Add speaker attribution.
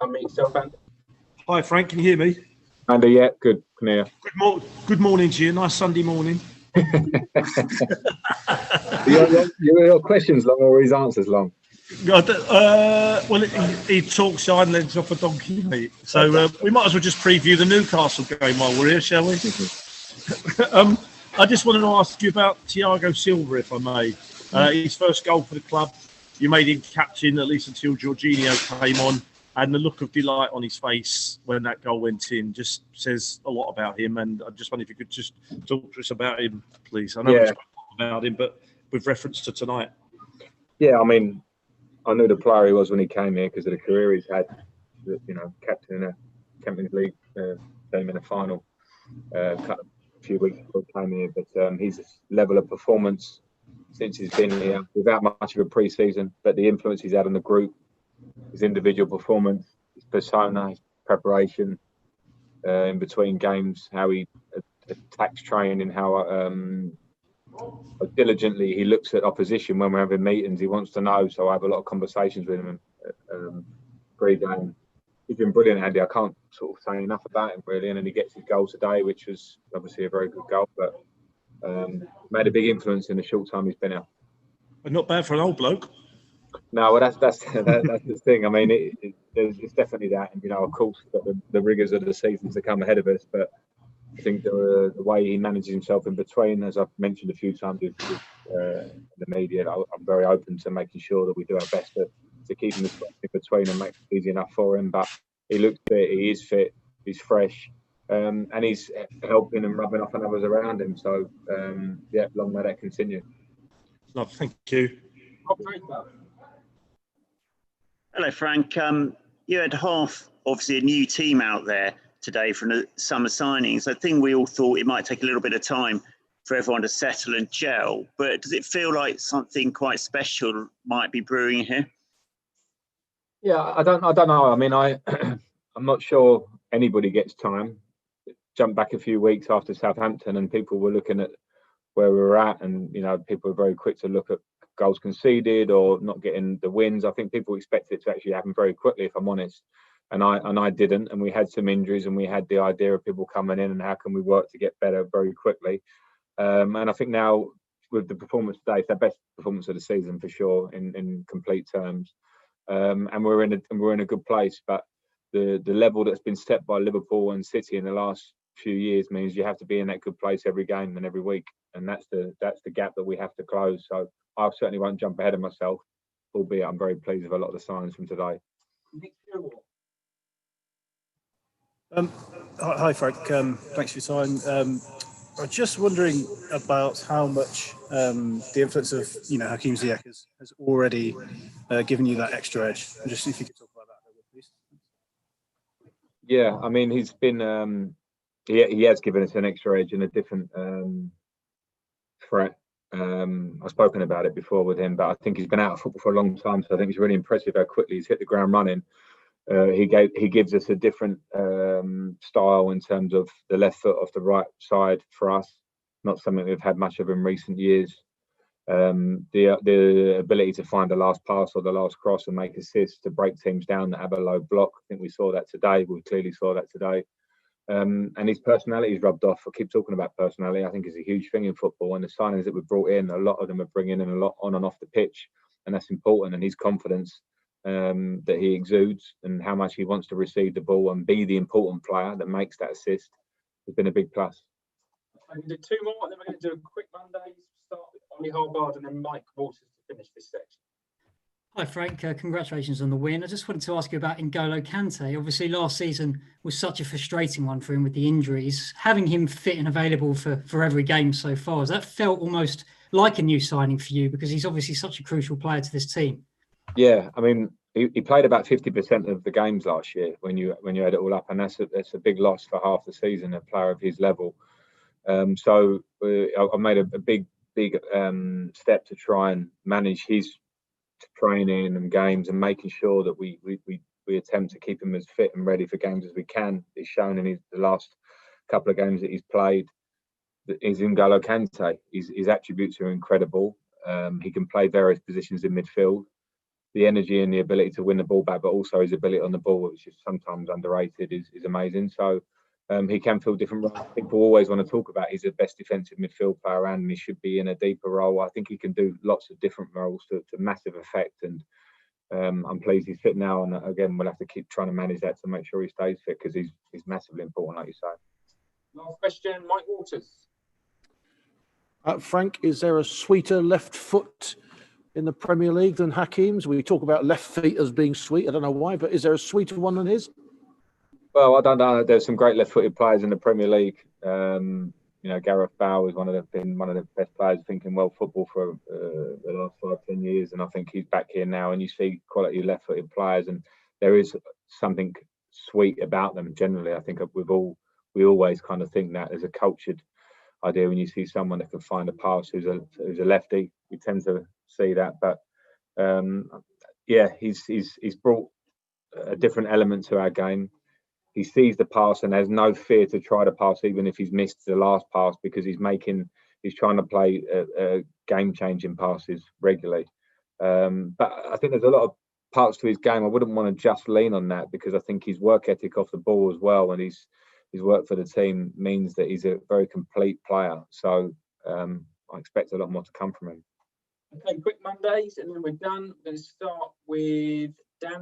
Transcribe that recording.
Speaker 1: unmute yourself, Andy.
Speaker 2: Hi, Frank. Can you hear me?
Speaker 1: Andy, yeah, good. Can hear.
Speaker 2: Good morning to you. Nice Sunday morning.
Speaker 1: Your questions long or his answers long?
Speaker 2: Well, he talks hind legs off a donkey, mate. So we might as well just preview the Newcastle game while we're here, shall we? I just wanted to ask you about Thiago Silva, if I may. His first goal for the club. You made him captain at least until Jorginho came on, and the look of delight on his face when that goal went in just says a lot about him. And I just wonder if you could just talk to us about him, please. I know we've spoken about him, but with reference to tonight.
Speaker 1: Yeah, I mean, I knew the player he was when he came here because of the career he's had. You know, captain in a Champions League game in a final a few weeks before he came here. But his level of performance since he's been here, without much of a pre-season, but the influence he's had on the group, his individual performance, his persona, his preparation in between games, how he attacks training, how diligently he looks at opposition when we're having meetings. He wants to know, so I have a lot of conversations with him. Pre-game, he's been brilliant, Andy. I can't sort of say enough about him really. And then he gets his goal today, which was obviously a very good goal, but made a big influence in the short time he's been out.
Speaker 2: Not bad for an old bloke.
Speaker 1: No, well, that's the thing. I mean, it's definitely that, and of course, we've got the rigours of the seasons to come ahead of us. But I think the way he manages himself in between, as I've mentioned a few times with the media, I'm very open to making sure that we do our best to keep him in between and make it easy enough for him. But he looks fit, he is fit, he's fresh, and he's helping and rubbing off on others around him. So, long may that continue.
Speaker 2: No, thank you.
Speaker 3: Hello, Frank. You had obviously a new team out there today from the summer signings. I think we all thought it might take a little bit of time for everyone to settle and gel, but does it feel like something quite special might be brewing here?
Speaker 1: Yeah, I don't know. I mean, I'm not sure anybody gets time. Jump back a few weeks after Southampton, and people were looking at where we were at, and people were very quick to look at goals conceded or not getting the wins. I think people expected it to actually happen very quickly, if I'm honest, and I didn't. And we had some injuries, and we had the idea of people coming in and how can we work to get better very quickly. And I think now with the performance today, it's the best performance of the season for sure in complete terms. And we're in a good place, but the level that's been set by Liverpool and City in the last few years means you have to be in that good place every game and every week, and that's the gap that we have to close. So I certainly won't jump ahead of myself, albeit I'm very pleased with a lot of the signs from today.
Speaker 4: Hi Frank, thanks for your time. I'm just wondering about how much the influence of Hakim Ziyech has already given you that extra edge. Just if you could talk about that a little bit, please.
Speaker 1: Yeah, I mean, he's been he has given us an extra edge and a different threat. I've spoken about it before with him, but I think he's been out of football for a long time, so I think it's really impressive how quickly he's hit the ground running. He gives us a different style in terms of the left foot off the right side for us. Not something we've had much of in recent years. The ability to find the last pass or the last cross and make assists to break teams down that have a low block. I think we saw that today. We clearly saw that today. And his personality is rubbed off. I keep talking about personality. I think it's a huge thing in football. And the signings that we've brought in, a lot of them are bringing in a lot on and off the pitch, and that's important. And his confidence that he exudes and how much he wants to receive the ball and be the important player that makes that assist has been a big plus.
Speaker 5: I'm going to do two more, and then we're going to do a quick Monday. Start with Ollie Harbard and then Mike Waters to finish this section.
Speaker 6: Hi Frank, congratulations on the win. I just wanted to ask you about N'Golo Kante. Obviously last season was such a frustrating one for him with the injuries. Having him fit and available for every game so far, has that felt almost like a new signing for you? Because he's obviously such a crucial player to this team.
Speaker 1: Yeah, I mean, he played about 50% of the games last year when you add it all up, and that's a big loss for half the season, a player of his level. So I made a big step to try and manage his training and games and making sure that we attempt to keep him as fit and ready for games as we can. He's shown in the last couple of games that he's played that he's N'Golo Kante. His attributes are incredible. He can play various positions in midfield. the energy and the ability to win the ball back, but also his ability on the ball, which is sometimes underrated, is amazing. So he can fill different roles. People always want to talk about he's the best defensive midfield player and he should be in a deeper role. I think he can do lots of different roles to massive effect. And I'm pleased he's fit now. And again, we'll have to keep trying to manage that to make sure he stays fit because he's massively important, like you say.
Speaker 5: Last question, Mike Waters.
Speaker 7: Frank, is there a sweeter left foot in the Premier League than Hakim's? We talk about left feet as being sweet. I don't know why, but is there a sweeter one than his?
Speaker 1: Well, I don't know. There's some great left-footed players in the Premier League. Gareth Bale is been one of the best players, I think, in world football for the last 5-10 years, and I think he's back here now. And you see quality left-footed players, and there is something sweet about them. Generally, I think we always kind of think that as a cultured idea. When you see someone that can find a pass who's a lefty, we tend to see that. But he's brought a different element to our game. He sees the pass and has no fear to try to pass, even if he's missed the last pass, because he's trying to play game-changing passes regularly. But I think there's a lot of parts to his game. I wouldn't want to just lean on that because I think his work ethic off the ball as well, and his work for the team means that he's a very complete player. So I expect a lot more to come from him.
Speaker 5: Okay, quick Mondays, and then we're done. We're going to start with Dan.